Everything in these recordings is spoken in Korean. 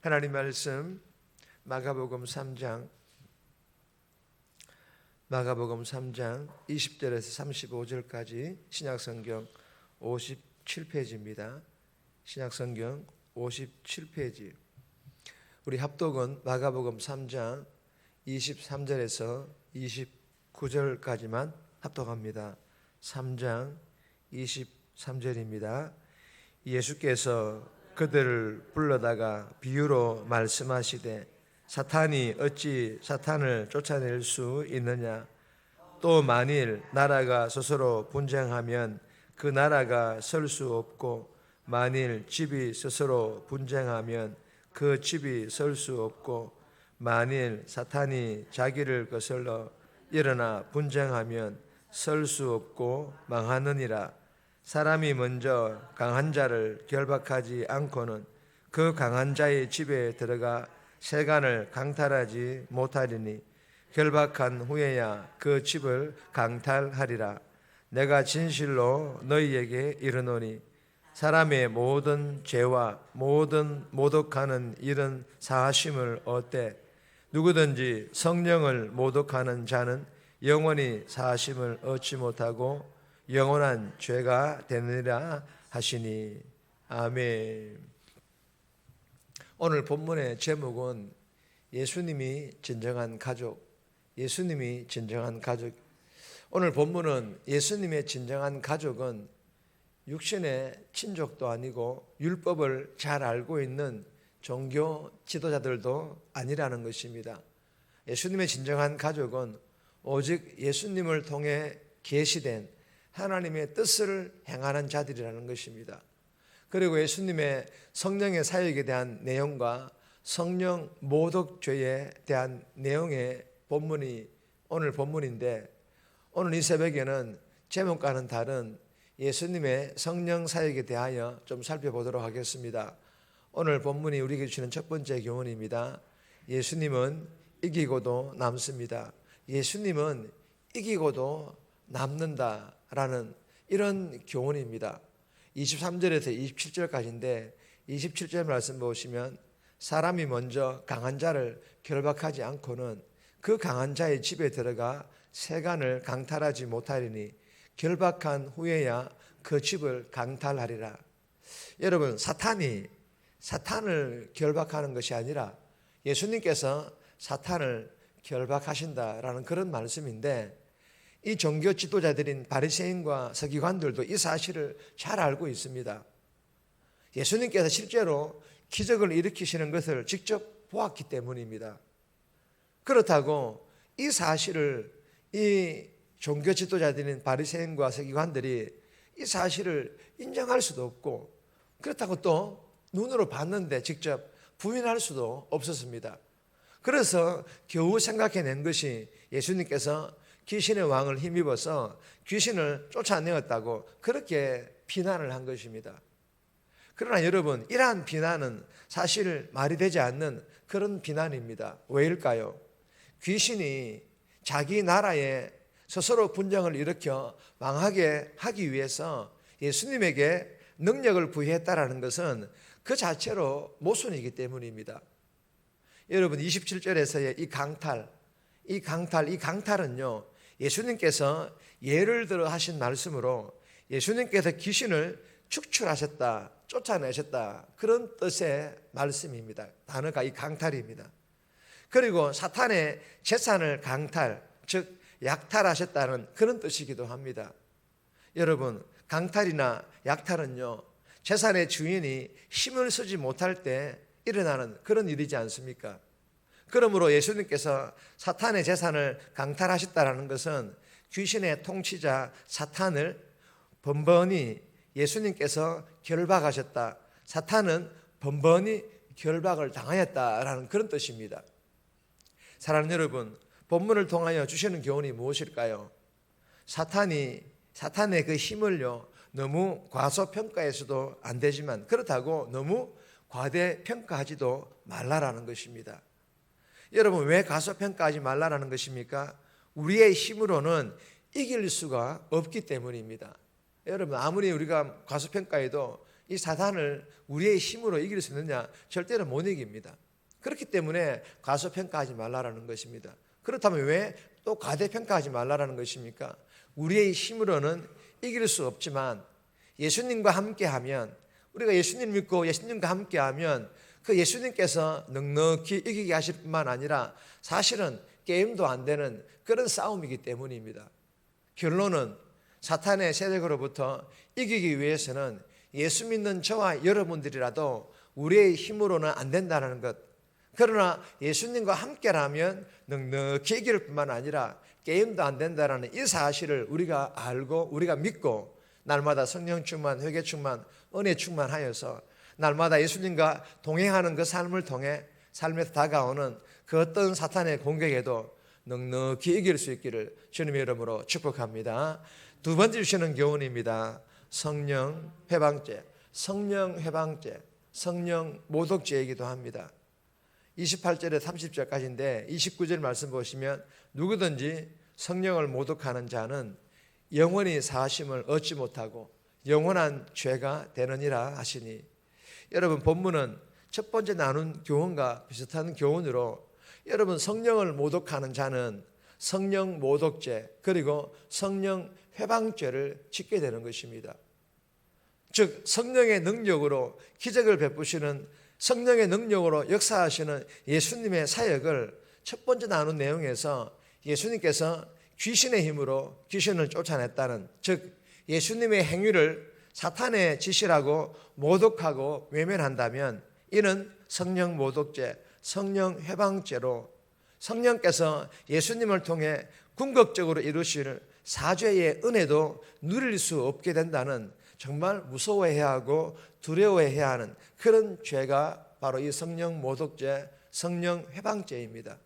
하나님 말씀 마가복음 3장 20절에서 35절까지 신약성경 57페이지입니다. 신약성경 57페이지. 우리 합독은 마가복음 3장 23절에서 29절까지만 합독합니다. 3장 23절입니다. 예수께서 그들을 불러다가 비유로 말씀하시되 사탄이 어찌 사탄을 쫓아낼 수 있느냐? 또 만일 나라가 스스로 분쟁하면 그 나라가 설 수 없고 만일 집이 스스로 분쟁하면 그 집이 설 수 없고 만일 사탄이 자기를 거슬러 일어나 분쟁하면 설 수 없고 망하느니라. 사람이 먼저 강한 자를 결박하지 않고는 그 강한 자의 집에 들어가 세간을 강탈하지 못하리니 결박한 후에야 그 집을 강탈하리라. 내가 진실로 너희에게 이르노니 사람의 모든 죄와 모든 모독하는 일은 사하심을 얻되 누구든지 성령을 모독하는 자는 영원히 사하심을 얻지 못하고 영원한 죄가 되느니라 하시니. 아멘. 오늘 본문의 제목은 예수님이 진정한 가족. 예수님이 진정한 가족. 오늘 본문은 예수님의 진정한 가족은 육신의 친족도 아니고 율법을 잘 알고 있는 종교 지도자들도 아니라는 것입니다. 예수님의 진정한 가족은 오직 예수님을 통해 계시된 하나님의 뜻을 행하는 자들이라는 것입니다. 그리고 예수님의 성령의 사역에 대한 내용과 성령 모독죄에 대한 내용의 본문이 오늘 본문인데, 오늘 이 새벽에는 제목과는 다른 예수님의 성령 사역에 대하여 좀 살펴보도록 하겠습니다. 오늘 본문이 우리에게 주시는 첫 번째 교훈입니다. 예수님은 이기고도 남습니다. 예수님은 이기고도 남는다라는 이런 교훈입니다. 23절에서 27절까지인데 27절 말씀 보시면 사람이 먼저 강한 자를 결박하지 않고는 그 강한 자의 집에 들어가 세간을 강탈하지 못하리니 결박한 후에야 그 집을 강탈하리라. 여러분, 사탄을 결박하는 것이 아니라 예수님께서 사탄을 결박하신다라는 그런 말씀인데, 이 종교 지도자들인 바리새인과 서기관들도 이 사실을 잘 알고 있습니다. 예수님께서 실제로 기적을 일으키시는 것을 직접 보았기 때문입니다. 그렇다고 이 사실을 이 종교 지도자들인 바리새인과 서기관들이 이 사실을 인정할 수도 없고, 그렇다고 또 눈으로 봤는데 직접 부인할 수도 없었습니다. 그래서 겨우 생각해낸 것이 예수님께서 귀신의 왕을 힘입어서 귀신을 쫓아내었다고 그렇게 비난을 한 것입니다. 그러나 여러분, 이러한 비난은 사실 말이 되지 않는 그런 비난입니다. 왜일까요? 귀신이 자기 나라에 스스로 분쟁을 일으켜 망하게 하기 위해서 예수님에게 능력을 부여했다라는 것은 그 자체로 모순이기 때문입니다. 여러분, 27절에서의 이 강탈은요, 예수님께서 예를 들어 하신 말씀으로 예수님께서 귀신을 축출하셨다, 쫓아내셨다, 그런 뜻의 말씀입니다. 단어가 이 강탈입니다. 그리고 사탄의 재산을 강탈, 즉 약탈하셨다는 그런 뜻이기도 합니다. 여러분, 강탈이나 약탈은요, 재산의 주인이 힘을 쓰지 못할 때 일어나는 그런 일이지 않습니까? 그러므로 예수님께서 사탄의 재산을 강탈하셨다는 것은 귀신의 통치자 사탄을 번번이 예수님께서 결박하셨다, 사탄은 번번이 결박을 당하였다라는 그런 뜻입니다. 사랑하는 여러분, 본문을 통하여 주시는 교훈이 무엇일까요? 사탄의 그 힘을요, 너무 과소평가해서도 안 되지만 그렇다고 너무 과대평가하지도 말라라는 것입니다. 여러분, 왜 과소평가하지 말라라는 것입니까? 우리의 힘으로는 이길 수가 없기 때문입니다. 여러분, 아무리 우리가 과소평가해도 이 사단을 우리의 힘으로 이길 수 있느냐? 절대로 못 이깁니다. 그렇기 때문에 과소평가하지 말라라는 것입니다. 그렇다면 왜 또 과대평가하지 말라라는 것입니까? 우리의 힘으로는 이길 수 없지만 예수님과 함께하면, 우리가 예수님 믿고 예수님과 함께하면 그 예수님께서 넉넉히 이기게 하실 뿐만 아니라 사실은 게임도 안 되는 그런 싸움이기 때문입니다. 결론은 사탄의 세력으로부터 이기기 위해서는 예수 믿는 저와 여러분들이라도 우리의 힘으로는 안 된다는 것, 그러나 예수님과 함께라면 넉넉히 이길 뿐만 아니라 게임도 안 된다는 이 사실을 우리가 알고 우리가 믿고 날마다 성령 충만, 회개 충만, 은혜 충만하여서 날마다 예수님과 동행하는 그 삶을 통해 삶에서 다가오는 그 어떤 사탄의 공격에도 넉넉히 이길 수 있기를 주님의 이름으로 축복합니다. 두 번째 주시는 교훈입니다. 성령 회방죄, 성령 회방죄, 성령 모독죄이기도 합니다. 28절에 30절까지인데 29절 말씀 보시면 누구든지 성령을 모독하는 자는 영원히 사하심을 얻지 못하고 영원한 죄가 되느니라 하시니, 여러분 본문은 첫 번째 나눈 교훈과 비슷한 교훈으로 여러분 성령을 모독하는 자는 성령 모독죄 그리고 성령 회방죄를 짓게 되는 것입니다. 즉 성령의 능력으로 기적을 베푸시는, 성령의 능력으로 역사하시는 예수님의 사역을 첫 번째 나눈 내용에서 예수님께서 귀신의 힘으로 귀신을 쫓아냈다는, 즉 예수님의 행위를 사탄의 짓이라고 모독하고 외면한다면 이는 성령 모독죄, 성령 회방죄로 성령께서 예수님을 통해 궁극적으로 이루실 사죄의 은혜도 누릴 수 없게 된다는, 정말 무서워해야 하고 두려워해야 하는 그런 죄가 바로 이 성령 모독죄, 성령 회방죄입니다.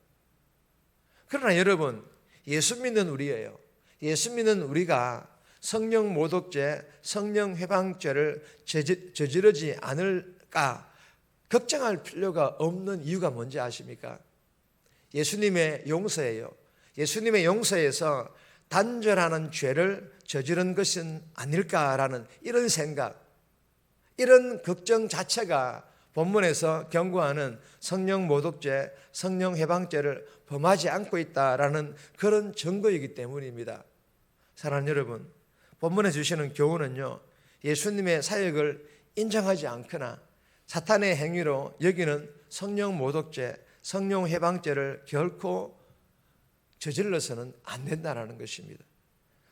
그러나 여러분, 예수 믿는 우리예요. 예수 믿는 우리가 성령 모독죄, 성령 회방죄를 저지르지 않을까 걱정할 필요가 없는 이유가 뭔지 아십니까? 예수님의 용서예요. 예수님의 용서에서 단절하는 죄를 저지른 것은 아닐까라는 이런 생각, 이런 걱정 자체가 본문에서 경고하는 성령 모독죄, 성령 회방죄를 범하지 않고 있다라는 그런 증거이기 때문입니다. 사랑하는 여러분, 본문에 주시는 교훈은요, 예수님의 사역을 인정하지 않거나 사탄의 행위로 여기는 성령 모독죄, 성령 회방죄를 결코 저질러서는 안 된다는 것입니다.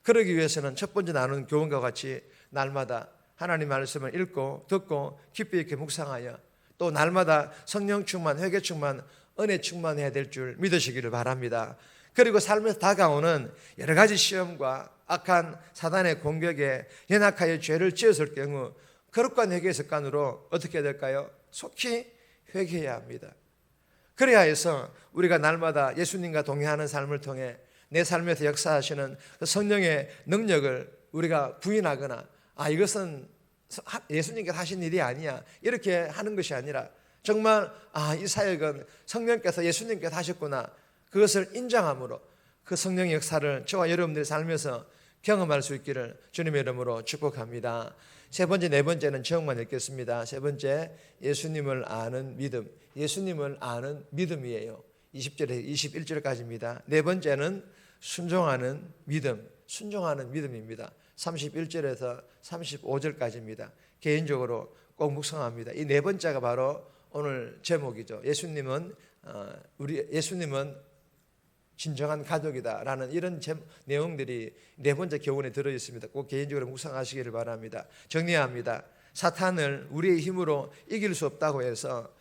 그러기 위해서는 첫 번째 나눈 교훈과 같이 날마다 하나님 말씀을 읽고 듣고 깊이 있게 묵상하여 또 날마다 성령 충만, 회개 충만, 은혜 충만해야 될 줄 믿으시기를 바랍니다. 그리고 삶에서 다가오는 여러 가지 시험과 악한 사단의 공격에 연약하여 죄를 지었을 경우 거룩한 회개의 습관으로 어떻게 해야 될까요? 속히 회개해야 합니다. 그래야 해서 우리가 날마다 예수님과 동행하는 삶을 통해 내 삶에서 역사하시는 성령의 능력을 우리가 부인하거나 이것은 예수님께서 하신 일이 아니야 이렇게 하는 것이 아니라 정말 이 사역은 성령께서 예수님께서 하셨구나, 그것을 인정함으로 그 성령의 역사를 저와 여러분들의 삶에서 경험할 수 있기를 주님의 이름으로 축복합니다. 세 번째, 네 번째는 제목만 읽겠습니다. 세 번째, 예수님을 아는 믿음. 예수님을 아는 믿음이에요. 20절에서 21절까지입니다. 네 번째는 순종하는 믿음. 순종하는 믿음입니다. 31절에서 35절까지입니다. 개인적으로 꼭 묵상합니다. 이 네 번째가 바로 오늘 제목이죠. 예수님은 진정한 가족이다라는 이런 내용들이 네 번째 교훈에 들어 있습니다. 꼭 개인적으로 묵상하시기를 바랍니다. 정리합니다. 사탄을 우리의 힘으로 이길 수 없다고 해서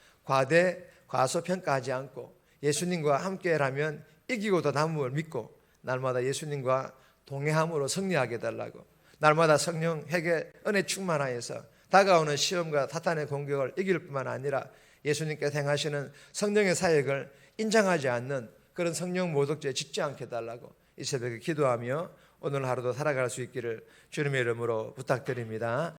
과소평가하지 않고 예수님과 함께라면 이기고도 남음을 믿고 날마다 예수님과 동행함으로 승리하게 해달라고, 날마다 성령 회개 은혜 충만하여서 다가오는 시험과 사탄의 공격을 이길 뿐만 아니라 예수님께서 행하시는 성령의 사역을 인정하지 않는 그런 성령 모독죄에 짓지 않게 해달라고 이 새벽에 기도하며 오늘 하루도 살아갈 수 있기를 주님의 이름으로 부탁드립니다.